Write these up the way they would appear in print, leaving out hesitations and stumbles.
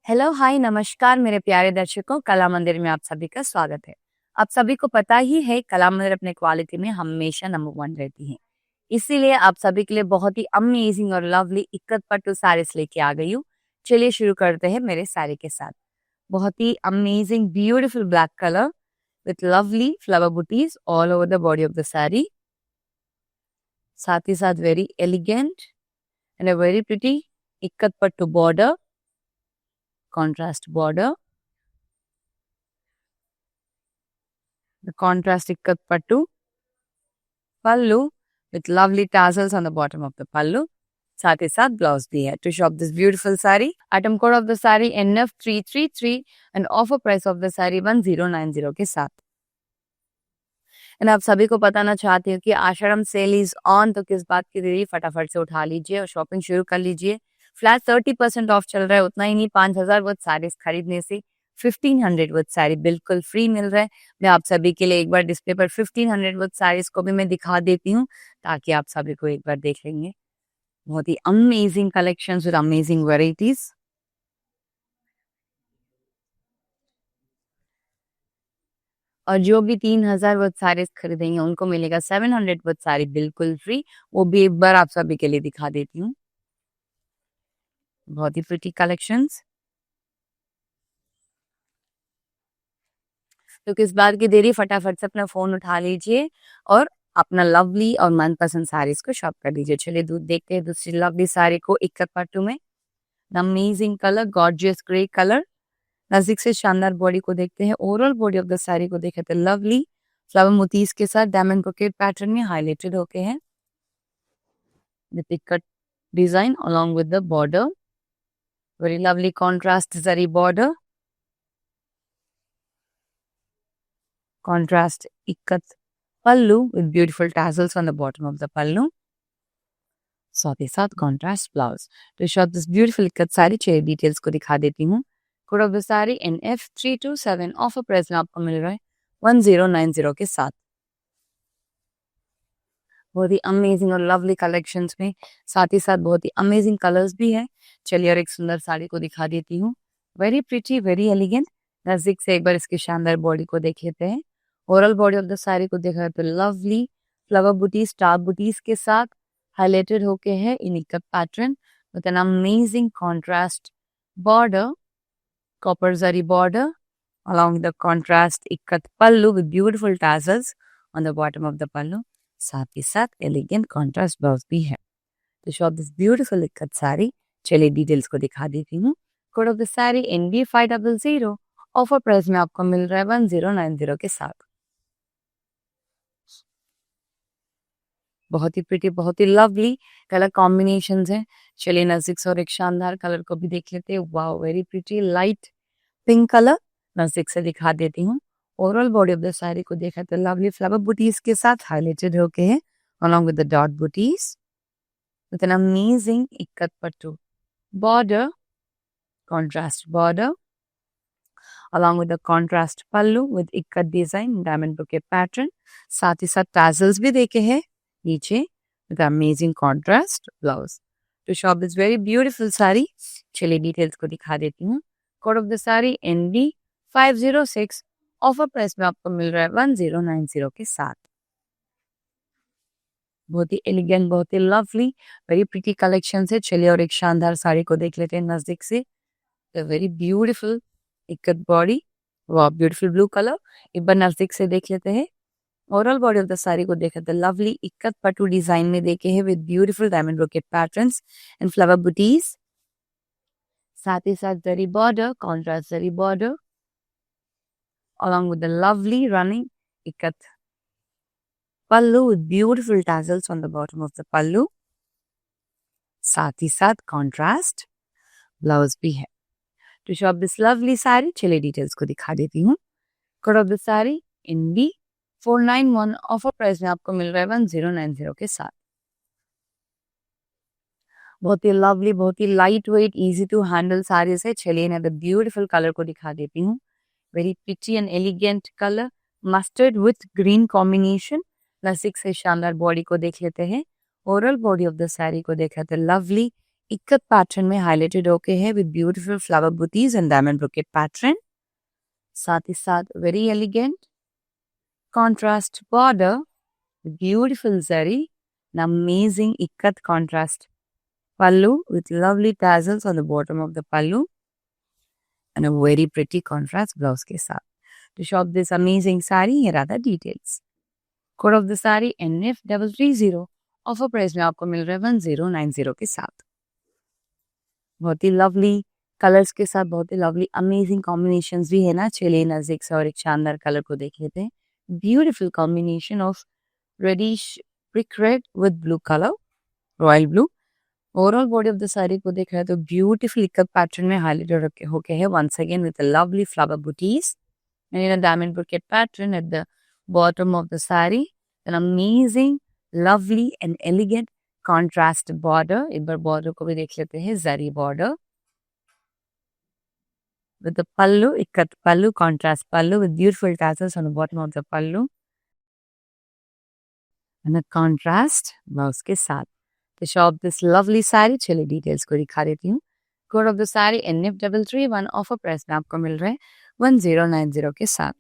Hello hi नमस्कार मेरे प्यारे दर्शकों, कला मंदिर में आप सभी का स्वागत है। आप सभी को पता ही है कला मंदिर अपने क्वालिटी में हमेशा नंबर 1 रहती है। इसीलिए आप सभी के लिए बहुत ही अमेजिंग और लवली इक्कत पट्टू साड़ीज लेके आ गई हूँ। चलिए शुरू करते हैं मेरे साड़ी के साथ। बहुत ही amazing beautiful black colour with lovely flower booties all over the body of the sari. साथ ही साथ very elegant and a very pretty ikat pattu border, contrast border, the contrast ikkat pattu, pallu with lovely tassels on the bottom of the pallu. साथ ही साथ blouse भी है। To shop this beautiful sari, item code of the sari NF333 and offer price of the sari 1090 के साथ। And आप सभी को बताना चाहती हूँ कि आषाढ़ सेल इज ऑन, तो किस बात की देरी, फटाफट से उठा लीजिए और शॉपिंग शुरू कर लीजिए। फ्लैट 30% ऑफ चल रहा है। उतना ही नहीं, 5000 वर्थ साड़ीज खरीदने से 1500 वर्थ साड़ी बिल्कुल फ्री मिल रहा है। मैं आप सभी के लिए एक बार डिस्प्ले पर 1500 वर्थ साड़ीज को भी मैं दिखा देती हूँ, ताकि आप सभी को एक बार देख लेंगे। बहुत ही amazing collections with amazing varieties. और जो भी 3000 वर्थ साड़ीज खरीदेंगे उनको मिलेगा 700 वर्थ साड़ी बिल्कुल फ्री। वो भी एक बार आप सभी के लिए दिखा देती हूँ। बहुत ही प्रिटी कलेक्शंस। तो किस बात की देरी, फटाफट से अपना फोन उठा लीजिए और अपना लवली और मनपसंद साड़ीज को शॉप कर लीजिए। चलिए दूध देखते हैं दूसरी लवली साड़ी को इक्कत पट्टू में। Amazing colour, gorgeous grey colour. नजदीक से शानदार बॉडी को देखते हैं। Overall body of the sari को देखे तो लवली फ्लावर मोतीज के साथ डायमंड ब्रोकेड पैटर्न में हाईलाइटेड होके हैं with ikat design along with the border. Very lovely contrast zari border. Contrast ikkat pallu with beautiful tassels on the bottom of the pallu. साथ ही साथ कॉन्ट्रास्ट ब्लाउज। तो shop this beautiful ikat sari chair details को दिखा देती हूँ। Code of the sari NF327, offer price में आपको मिल रहा है 1090 के साथ। बहुत ही अमेजिंग और लवली कलेक्शंस में, साथ ही साथ बहुत ही अमेजिंग कलर्स भी है। चलिए और एक सुंदर साड़ी को दिखा देती हूँ। Very pretty, very elegant. नजदीक से एक बार इसकी शानदार बॉडी को देख लेते हैं। Overall body of the sari को देखा तो lovely flower booties, star booties के साथ हाईलाइटेड होके है in ikat pattern with an amazing contrast border, copper zari border along the contrast ikat pallu with beautiful tassels on the bottom of the pallu. साथ ही साथ एलिगेंट कॉन्ट्रास्ट ब्लाउज भी है। तो shop this beautiful ikat sari. चलिए डिटेल्स को दिखा देती हूँ। Code of the sari NB500, offer price में आपको मिल रहा है 1090 के साथ। बहुत ही प्रिटी, बहुत ही लवली कलर कॉम्बिनेशंस हैं। चलिए नजदीक से और एक शानदार कलर को भी देख लेते हैं। Wow, very pretty light pink colour नजदीक से दिखा देती हूँ। Overall body of the sari को देखा तो लवली फ्लावर बूटीज के साथ हाईलाइटेड होके हैं along with the dot booties with an amazing ikat pattu border, contrast border along with the contrast pallu with ikat design diamond brocade pattern. साथ ही साथ tassels भी देखे हैं नीचे with amazing contrast blouse. To shop this very beautiful sari, चलिए details को दिखा देती हूँ। Code of the sari NB506, offer price में आपको मिल रहा है 1090 के साथ। बहुत ही एलिगेंट, बहुत ही लवली, वेरी प्रिटी कलेक्शन है। चलिए और एक शानदार साड़ी को देख लेते हैं नजदीक से। वेरी ब्यूटीफुल इक्कत बॉडी, वाह ब्यूटीफुल ब्लू कलर। एक बार नजदीक से देख लेते हैं। Overall body of the sari को देखा तो लवली इक्कत पट्टू डिजाइन में देखे हैं with beautiful diamond brocade patterns and flower booties. साथ ही साथ zari border, contrast zari border along with the lovely running ikat pallu with beautiful tassels on the bottom of the pallu. साथ ही साथ contrast ब्लाउज भी है। To shop this lovely sari, चलिए details को दिखा देती हूँ। Code of the sari NB491, offer price में आपको मिल रहा है 1090 के साथ। बहुत ही लवली, बहुत ही light weight, easy to handle saris है। चलिए ना द ब्यूटीफुल कलर को दिखा देती हूँ। Very pretty and elegant colour, mustard with green combination. नजदीक से शानदार बॉडी को देख लेते हैं। Overall body of the sari को देखा तो लवली इक्कत पैटर्न में हाईलाइटेड होके है with beautiful flower booties and diamond brocade pattern. साथ ही साथ very elegant contrast border, beautiful zari, an amazing ikat contrast pallu with lovely tassels on the bottom of the pallu and a very pretty contrast blouse ke saath. To shop this amazing sari, here are the details. Code of the sari NF330, offer price में आपको मिल रहा है 1090 के साथ। बहुत ही lovely colours के साथ बहुत ही लवली अमेजिंग कॉम्बिनेशंस भी है ना। चलिए नजदीक से और एक शानदार कलर को देख लेते हैं। Beautiful combination of reddish brick red with blue colour, royal blue. Overall body of the sari को देख रहे हैं तो ब्यूटीफुल इकत पैटर्न में हाईलाइट होके है once again with lovely flower booties and in a diamond brocade pattern at the bottom of the saree. An amazing, lovely and elegant contrast border. एक बार border को भी देख लेते हैं, zari border with the pallu, ikat pallu, contrast pallu with beautiful tassels on the bottom of the pallu and a contrast blouse के साथ। To shop this lovely saree, चलिए details को दिखा देती हूँ। Code of the sari NF331, offer price में आपको मिल रहा है 1090 के साथ।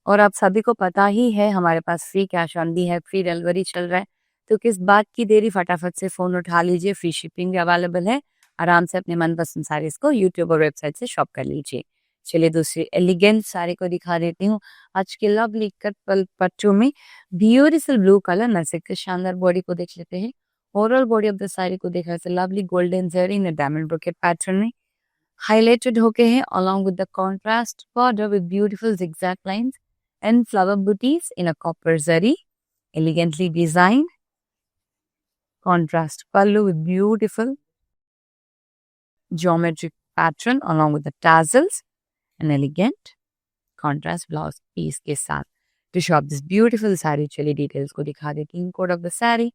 और आप सभी को पता ही है हमारे पास फ्री कैश ऑन भी है, फ्री डिलीवरी चल रहा है, तो किस बात की देरी, फटाफट से फोन उठा लीजिए। फ्री शिपिंग भी अवेलेबल है, आराम से अपने मनपसंद साड़ीज को यूट्यूब और वेबसाइट से शॉप कर लीजिए। चलिए दूसरी एलिगेंट साड़ी को दिखा देती हूँ। आज के लवली कट पट्टू में ब्यूटीफुल ब्लू कलर नसीक के शानदार बॉडी को देख लेते हैं। Overall body of the sari को देखा है lovely golden zari in diamond brocade pattern में हाईलाइटेड होके हैं along with the contrast border with beautiful zigzag lines and flower booties in a copper zari, elegantly designed. Contrast pallu with beautiful geometric pattern along with the tassels, an elegant contrast blouse piece के साथ। To shop this beautiful saree, चलिए details को दिखा देती हूँ। Code of the sari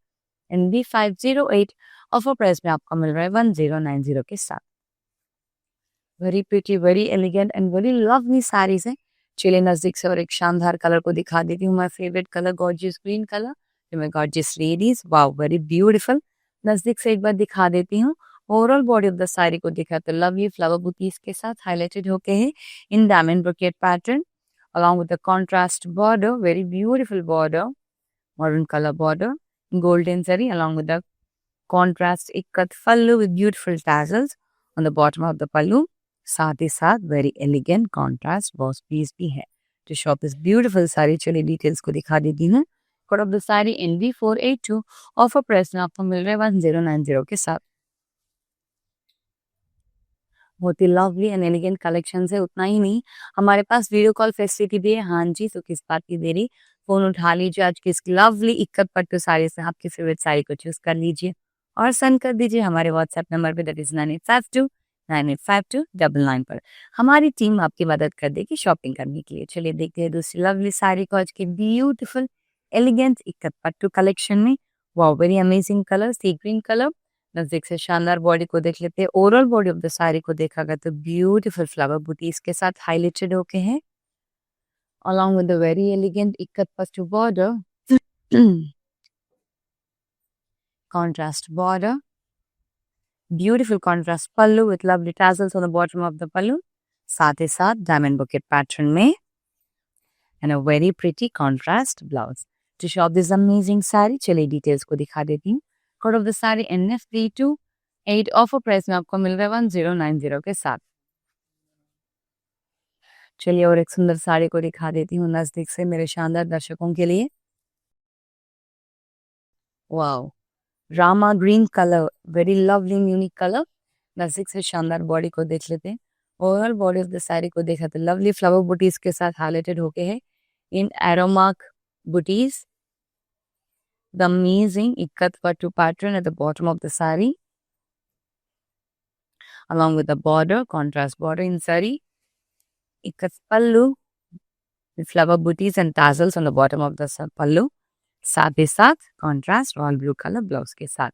NB508, offer price में आपको मिल रहा है 1090 के साथ। Very pretty, very elegant and very lovely saris है। चलिए नजदीक से और एक शानदार कलर को दिखा देती हूँ। My favourite colour gorgeous green colour, my gorgeous ladies, wow very beautiful. नजदीक से एक बार दिखा देती हूँ। Overall body of the sari को दिखा तो लवली फ्लावर बुटीज के साथ हाईलाइटेड होके है in diamond brocade pattern along with the contrast border, very beautiful border, maroon color border, golden zari along with the contrast ikat pallu with beautiful tassels on the bottom of the pallu। साथ ही साथ very elegant contrast boss piece भी है। तो shop इस beautiful sari, चलिए details को दिखा देती हूँ। Code of the sari NB482, offer price में आपको मिल रहा है 1090 के साथ। बहुत ही लवली एंड एलिगेंट कलेक्शन है। उतना ही नहीं, हमारे पास वीडियो कॉल फैसिलिटी भी है। हाँ जी, तो किस बात की देरी, फोन उठा लीजिए। आज की इस लवली इक्कत पट्टू साड़ी से आपकी फेवरेट साड़ी को चूज कर लीजिए और सेंड कर दीजिए हमारे व्हाट्सएप नंबर पे, दैट इज 9852985299 पर। हमारी टीम आपकी मदद कर देगी शॉपिंग करने के लिए। चलिए देखते हैं दूसरी लवली साड़ी को आज के beautiful elegant ikat pattu collection में। वाओ वेरी अमेजिंग कलर, सी ग्रीन कलर। नजदीक से शानदार बॉडी को देख लेते हैं। Overall body of the sari को देखा गया तो ब्यूटीफुल फ्लावर बूटीज के साथ हाईलाइटेड होके हैं along with the very elegant ikat patu border, contrast border, beautiful contrast pallu with lovely tassels on the bottom of the pallu, साथ ही साथ diamond bouquet pattern में and a very pretty contrast blouse। To shop this amazing saree, चलिए details को दिखा देती हूँ। Code of the sari NF328, offer price में आपको मिल रहा है 1090 के साथ। चलिए और एक सुंदर साड़ी को दिखा देती हूँ नजदीक से मेरे शानदार दर्शकों के लिए। Wow, Rama green colour, very lovely unique colour. नजदीक से शानदार बॉडी को देख लेते हैं। Overall body of the sari को देखा तो लवली फ्लावर बुटीज के साथ हाईलाइटेड होके है in arrow mark booties. The amazing ikat pattu pattern at the bottom of the sari along with the border, contrast border in saree, ikat pallu with flower booties and tassels on the bottom of the pallu, साथ ही साथ contrast royal blue colour blouse के साथ।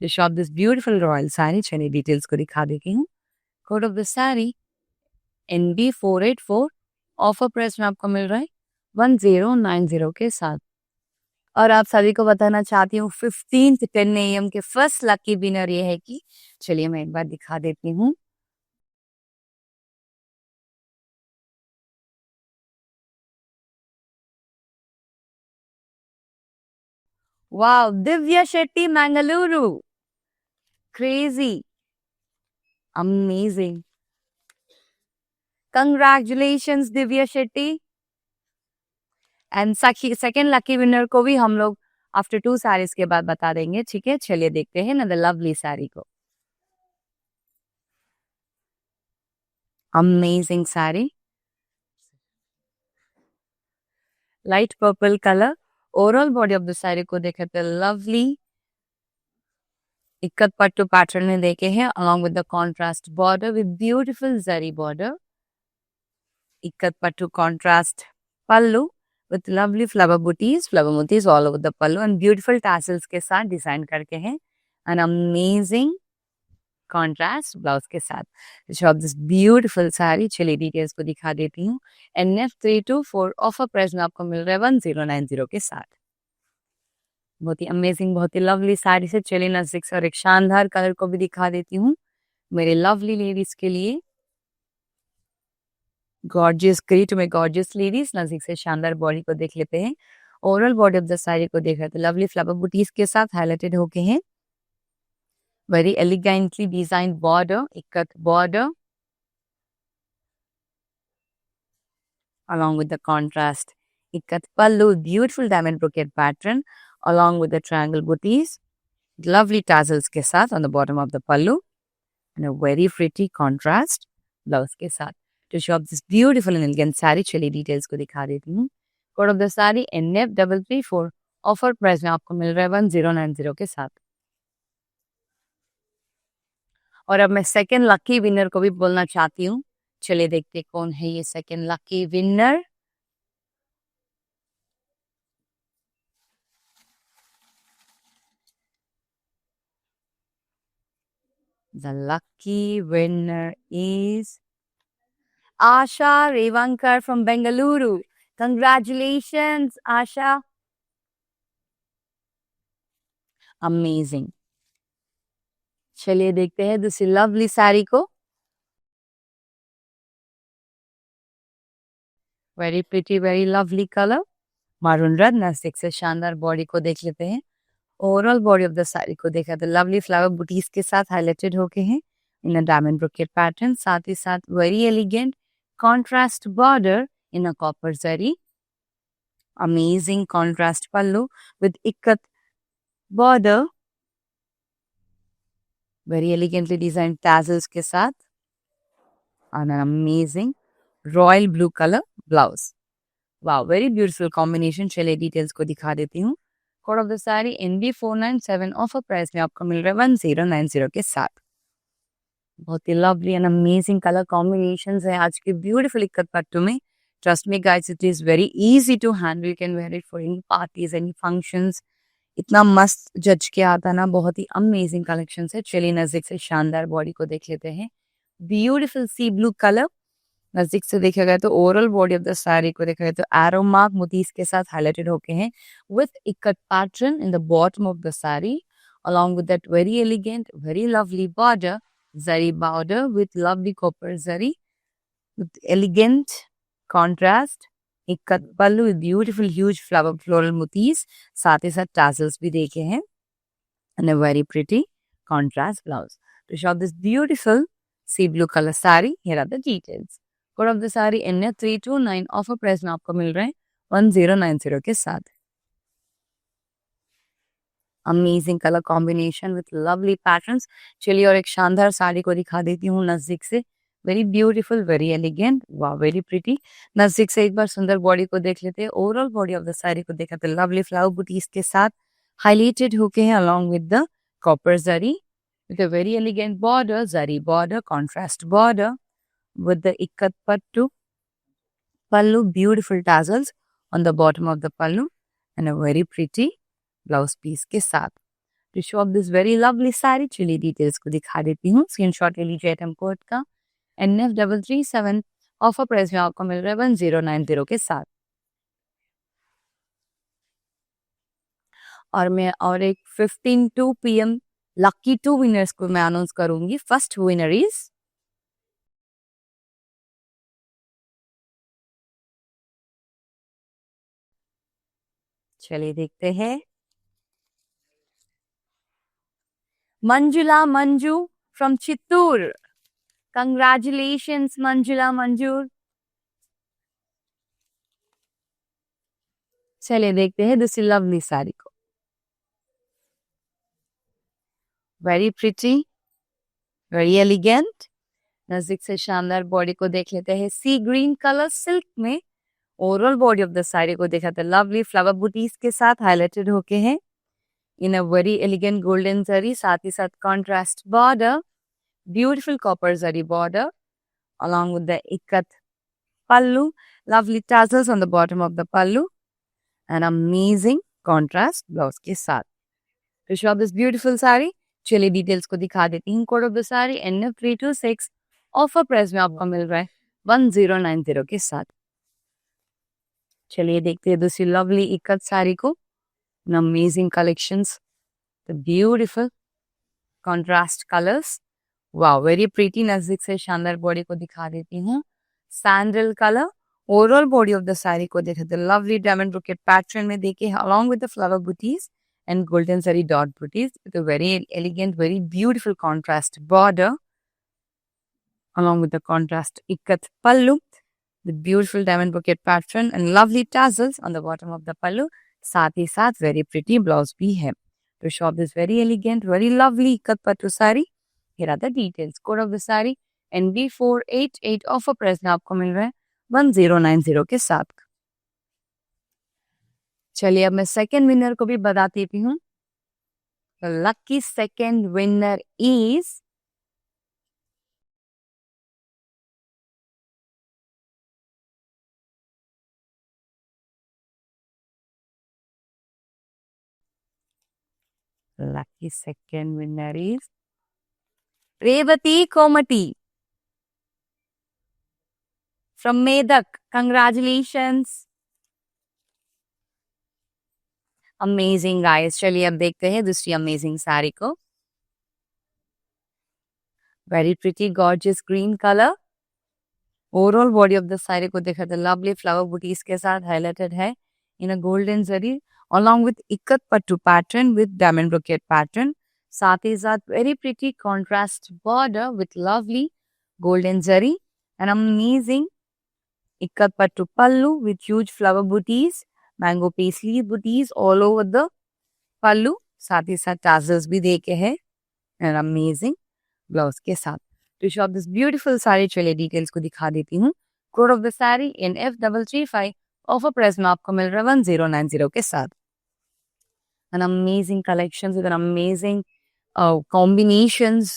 जो shop this beautiful royal sari, चलिए details को दिखा देती हूँ। Code of the sari NB484, offer price में आपको मिल रहा है 1090 के साथ। और आप सभी को बताना चाहती हूँ 15th 10 AM के फर्स्ट लकी विनर ये है कि चलिए मैं एक बार दिखा देती हूँ। Wow, Divya Shetty Mangaluru. Crazy, amazing, congratulations Divya Shetty. And second lucky winner को भी हम लोग आफ्टर 2 साड़ीज के बाद बता देंगे, ठीक है। चलिए देखते हैं ना द लवली साड़ी को। Amazing sari, light purple colour. Overall body of the sari को देखे तो लवली इक्कत पट्टू पैटर्न में देखे हैं along with the contrast border with beautiful zari border. Ikat pattu contrast pallu with lovely flower booties all over the pallu and beautiful tassels के साथ design करके हैं। एन अमेजिंग कॉन्ट्रास्ट ब्लाउज के साथ शॉप दिस ब्यूटीफुल साड़ी। चलिए डिटेल्स को दिखा देती हूँ। NF324 ऑफर प्राइस में आपको मिल रहा है 1090 के साथ। बहुत ही अमेजिंग, बहुत ही लवली साड़ी से चलिए नजदीक से और एक शानदार कलर को भी दिखा देती हूँ मेरे लवली लेडीज के लिए। गॉर्जियस ग्रीट में गॉर्जियस लेडीज, नजदीक से शानदार बॉडी को देख लेते हैं। Overall body of the sari को देख रहे थे लवली फ्लावर बुटीज के साथ हाईलाइटेड होके हैं। Very elegantly design border, ikat border along with the contrast ikat pallu, beautiful diamond brocade pattern along with the triangle booties, lovely tassels के साथ on the bottom of the pallu and a very pretty contrast blouse के साथ। To shop this beautiful and elegant saree चलिए details को दिखा देती हूँ। Code of the sari NF334 offer price में आपको मिल रहा है 1090 के साथ। और अब मैं सेकेंड लकी विनर को भी बोलना चाहती हूँ। चलिए देखते कौन है ये second lucky winner. The lucky winner is Asha Revankar from Bengaluru. Congratulations, Asha. Amazing. चलिए देखते हैं दूसरी लवली साड़ी को। Very pretty, very lovely colour maroon red. नजदीक से शानदार बॉडी को देख लेते हैं। Overall body of the sari को देखा तो लवली फ्लावर बुटीज के साथ हाईलाइटेड होके हैं इन अ डायमंड ब्रोकेट पैटर्न। साथ ही साथ very elegant contrast border in a copper zari. Amazing contrast pallu with ikat border, very elegantly design tassels के साथ और an amazing royal blue colour blouse. Wow, very beautiful combination. चलिए details को दिखा देती हूँ। Code of the sari NB497 offer price में आपको मिल रहा है 1090 के साथ। बहुत ही lovely and amazing colour combinations है आज के ब्यूटीफुल इक्कत पट्टू में। Trust me guys, it is very easy to handle, you can wear it for any parties, any functions. इतना मस्त जज के आता ना, बहुत ही अमेजिंग कलेक्शन है। चलिए नजदीक से शानदार बॉडी को देख लेते हैं। ब्यूटीफुल सी ब्लू कलर। नजदीक से देखा गया तो overall body of the sari को देखा गया तो एरो मार्क मोतीज के साथ हाईलाइटेड होके हैं with ikat pattern in the bottom of the sari along with that very elegant, very lovely border, zari border with lovely copper zari with elegant contrast, ikat pallu with beautiful huge flower floral motifs, साथ ही साथ tassels भी देखे हैं and a very pretty contrast blouse. To shop this beautiful sea blue color saree, here are the details. Code of the sari NF329 offer price में आपको मिल रहे हैं 1090 के साथ। Amazing colour combination with lovely patterns. चलिए और एक शानदार साड़ी को दिखा देती हूँ नजदीक से। वेरी ब्यूटीफुल, वेरी एलिगेंट, वाह वेरी प्रिटी। नजदीक से एक बार सुंदर बॉडी को देख लेते हैं। Overall body of the sari को देखा तो लवली फ्लावर बुटीज के साथ हाईलाइटेड होके हैं along with the copper zari with a very elegant border, zari border, contrast border with the ikat pattu pallu, beautiful tassels on the bottom of the pallu and a very pretty blouse piece के साथ। To show up this very lovely sari, चलिए details को दिखा देती हूँ। Screenshot ले लीजिए item code का। NF337 ऑफर प्राइस में आपको मिल रहा है 1090 के साथ। और मैं और एक 15 PM लकी 2 विनर्स को मैं अनाउंस करूंगी। फर्स्ट विनर इज चलिए देखते हैं, मंजुला मंजू फ्रॉम चित्तूर। कंग्रेचुलेशंस मंजुला मंजू। चलिए देखते हैं दूसरी लवली साड़ी को। Very pretty, very elegant. नजदीक से शानदार बॉडी को देख लेते हैं। सी ग्रीन कलर सिल्क में overall body of the sari को देखा तो लवली फ्लावर बूटीज के साथ हाईलाइटेड होके हैं इन अ वेरी एलिगेंट गोल्डन जरी, साथ ही साथ contrast border, beautiful copper zari border along with the ikat pallu, lovely tassels on the bottom of the pallu, and amazing contrast blouse के साथ। To shop this beautiful sari, चलिए details को दिखा देती हूँ। Code of the sari NF326, offer price में आपको मिल रहा है 1090 के साथ। चलिए देखते हैं दूसरी लवली इकत साड़ी को। Amazing collections, the beautiful contrast colours, wow very pretty. नजदीक से शानदार बॉडी को दिखा देती हूँ। Sandal colour, overall body of the sari को देखे तो लवली डायमंड ब्रोकेट पैटर्न में देखे along with the flower booties and golden zari dot booties with a very elegant, very beautiful contrast border along with the contrast ikat pallu, the beautiful diamond brocade pattern and lovely tassels on the bottom of the pallu. साथ ही साथ very pretty blouse भी है। To shop this very elegant, very lovely ikat pattu sari, here are the details. Code of the sari NB488, offer price में आपको मिल रहा है 1090 के साथ। चलिए अब मैं सेकेंड विनर को भी बता देती हूँ। Lucky second winner is Revathi Komati from Medak. Congratulations, amazing guys. चलिए अब देखते हैं दूसरी अमेजिंग साड़ी को। Very pretty gorgeous green colour, overall body of the sari को देखा तो लवली फ्लावर बूटीज के साथ हाईलाइटेड है in a golden zari along with ikat pattu pattern with diamond brocade pattern, साथ ही साथ very pretty contrast border with lovely golden zari and amazing ikat pattu pallu with huge flower booties, mango paisley booties all over the pallu, साथ ही साथ tassels भी देके है and amazing blouse के साथ। To shop this beautiful sari, चलिए details को दिखा देती हूँ। Code of the sari NF335, offer price में आपको मिल रहा है 1090 के साथ। An amazing collections with an amazing combinations।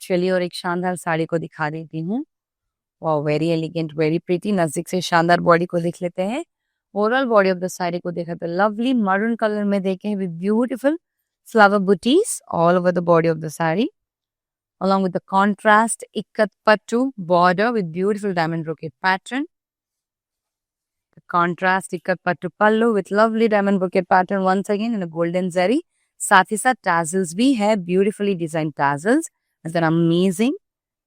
चलिए और एक शानदार साड़ी को दिखा देती हूँ। Wow very elegant, very pretty. नजदीक से शानदार बॉडी को देख लेते हैं। Overall body of the sari को देखा तो लवली मरून कलर में देखे with beautiful flower booties all over the body of the sari along with the contrast ikat pattu border with beautiful diamond brocade pattern. The contrast ikat pattu pallu with lovely diamond brocade pattern once again in a golden zari. साथ ही साथ tassels भी है, beautifully designed tassels with an amazing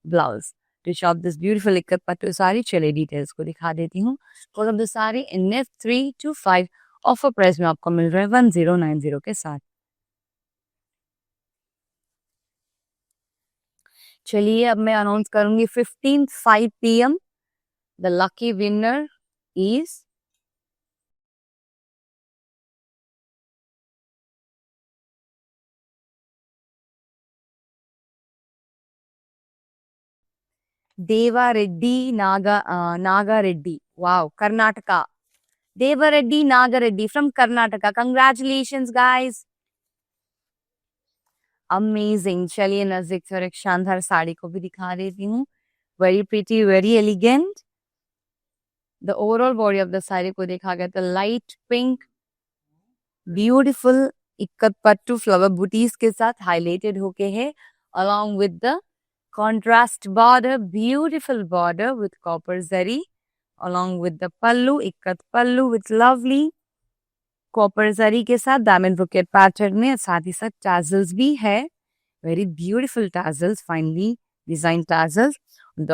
blouse. To shop this beautiful ikat pattu sari, चलिए details को दिखा देती हूँ। Code of the sari NF325, offer price में आपको मिल रहा है 1090 के साथ। चलिए अब मैं अनाउंस करूंगी 15 PM। The lucky winner is Devareddy Nagareddy, wow Karnataka. Devareddy Nagareddy from Karnataka. Congratulations guys, amazing. चलिए नजदीक से और एक शानदार साड़ी को भी दिखा देती हूँ। Very pretty, very elegant. The overall body of the sari को देखा गया तो light pink beautiful ikat pattu flower booties के साथ हाईलाइटेड होके है along with the contrast border, beautiful border with copper zari along with the pallu, ikkat pallu with lovely copper zari के साथ डायमंड ब्रोकेट पैटर्न में, साथ ही साथ टैजल्स भी है, very beautiful tassels, finally design tassels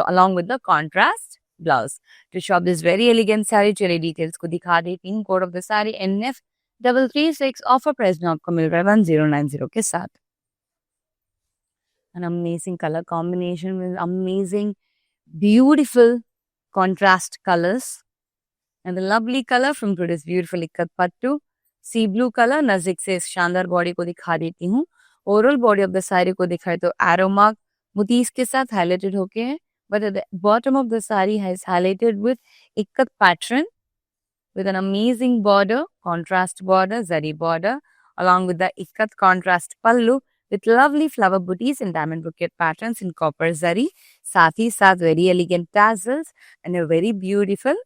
along with the contrast blouse. To shop this very elegant saree, चलिए details को दिखा देती हूँ. Code of the sari NF336, offer price में आपको मिल रहा है 1090 के साथ. An amazing color combination with amazing, beautiful contrast colors. And the lovely color from today's beautiful ikat pattu, sea blue colour. नजदीक से इस शानदार बॉडी को दिखा देती हूँ. Overall body of the sari को दिखाए तो एरो मार्क मोतीस के साथ हाईलाइटेड होके है, but at the bottom of the saree has highlighted with ikat pattern with an amazing border, contrast border, zari border, along with the ikat contrast pallu with lovely flower booties and diamond brocade patterns in copper zari. साथ ही साथ very elegant tassels and a very beautiful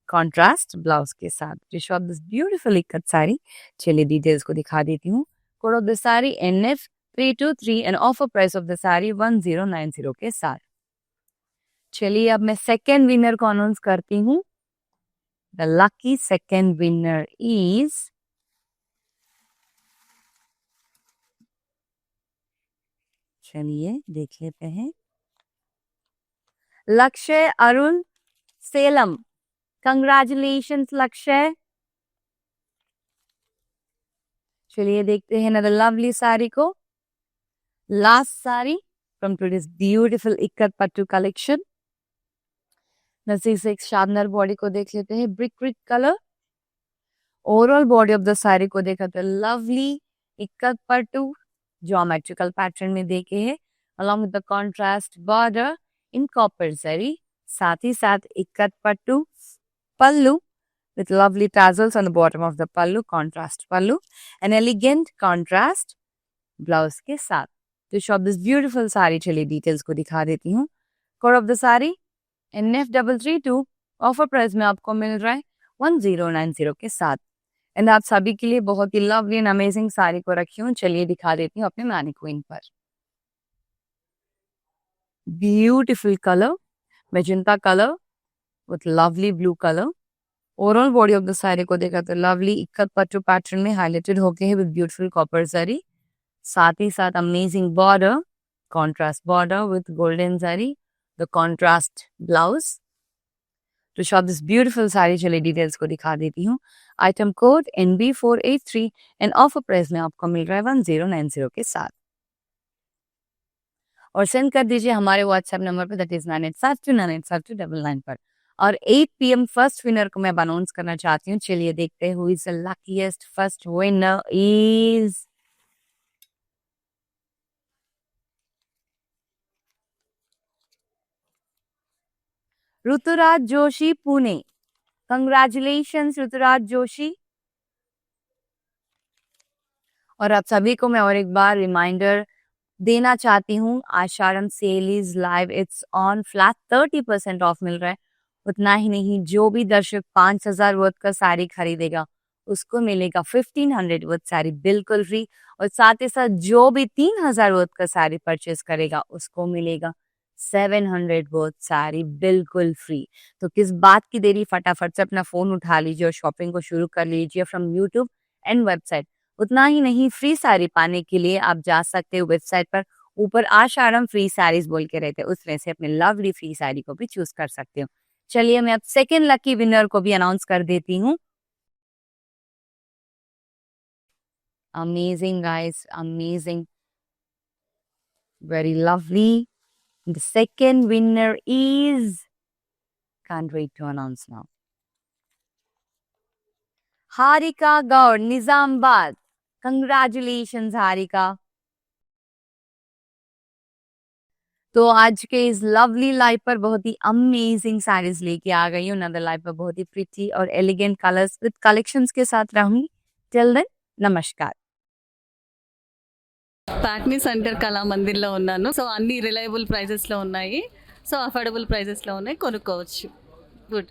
contrast blouse के साथ. To shop this beautiful ikat saree, चलिए details को दिखा देती हूँ. Code of the sari NF323 and offer price of the saree 1090 के साथ. चलिए अब मैं सेकेंड विनर को अनाउंस करती हूँ. The lucky second winner is, चलिए देख लेते हैं, लक्ष्य अरुण सेलम. कंग्रेचुलेशंस लक्ष्य. चलिए देखते हैं द लवली साड़ी को. Last sari from today's beautiful ikat pattu collection. नजदीक से एक शानदार बॉडी को देख लेते हैं, brick red colour. Overall body of the sari को देखा तो lovely ikat pattu geometrical pattern में देखे है, along with the contrast border in copper zari. साथ ही साथ इक्कत पट्टू pallu with lovely tassels on the bottom of the pallu, contrast pallu, an elegant contrast blouse के साथ. तो शॉप दिस ब्यूटीफुल साड़ी, चलिए डिटेल्स को दिखा देती हूँ. Code of the sari NF332, offer price में आपको मिल रहा है 1090 के साथ. एंड आप सभी के लिए बहुत ही लवली एंड अमेजिंग साड़ी को रखी हूँ. चलिए दिखा देती हूँ अपने मैनिक्विन पर. Beautiful colour, magenta colour with lovely blue colour. Overall body of the sari को देखा तो लवली इक्कत पट्टू पैटर्न में हाईलाइटेड होके है विद ब्यूटीफुल कॉपर जरी. साथ ही साथ amazing border, contrast border with golden zari, the contrast blouse. To shop this beautiful sari, चलिए डिटेल्स को दिखा देती हूँ. Item code NB483 and offer price में आपको मिल रहा है 1090 के साथ. और सेंड कर दीजिए हमारे व्हाट्सएप नंबर पर, दैट इज 9872987299 पर. और 8 PM फर्स्ट विनर को मैं अनाउंस करना चाहती हूँ. चलिए देखते हैं who is the luckiest first winner is Ruturaj Joshi Pune. Congratulations Ruturaj Joshi. और आप सभी को मैं और एक बार रिमाइंडर देना चाहती हूँ, Ashadha sale is live, it's on, flat 30% off मिल रहा है. उतना ही नहीं, जो भी दर्शक 5000 वर्थ का साड़ी खरीदेगा उसको मिलेगा 1500 वर्थ साड़ी बिल्कुल फ्री. और साथ ही साथ जो भी 3000 वर्थ का साड़ी परचेस करेगा उसको मिलेगा 700 वर्थ साड़ी बिल्कुल फ्री. तो किस बात की देरी, फटाफट से अपना फोन उठा लीजिए और शॉपिंग को शुरू कर लीजिए फ्रॉम यूट्यूब एंड वेबसाइट. उतना ही नहीं, फ्री साड़ी पाने के लिए आप जा सकते हो वेबसाइट पर, ऊपर आषाढ़ फ्री साड़ीज बोल के रहते हैं, उसमें से अपने लवली फ्री साड़ी को भी चूज कर सकते हो. चलिए मैं अब सेकेंड लकी विनर को भी अनाउंस कर देती हूँ. Amazing guys, amazing, very lovely. The second winner is, can't wait to announce now, Harika Gaur, Nizamabad. Congratulations Harika. तो आज के इस लवली लाइव पर बहुत ही अमेजिंग साड़ीज लेके आ गई हूँ. नदर लाइव पर बहुत ही प्रिटी और एलिगेंट कलर्स विद कलेक्शंस के साथ रहूंगी. टिल देन नमस्कार. ప్యాక్నీ సెంటర్ కళా మందిర్లో ఉన్నాను. సో అన్ని రిలయబుల్ ప్రైజెస్లో ఉన్నాయి, సో అఫోర్డబుల్ ప్రైజెస్లో ఉన్నాయి, కొనుక్కోవచ్చు. గుడ్.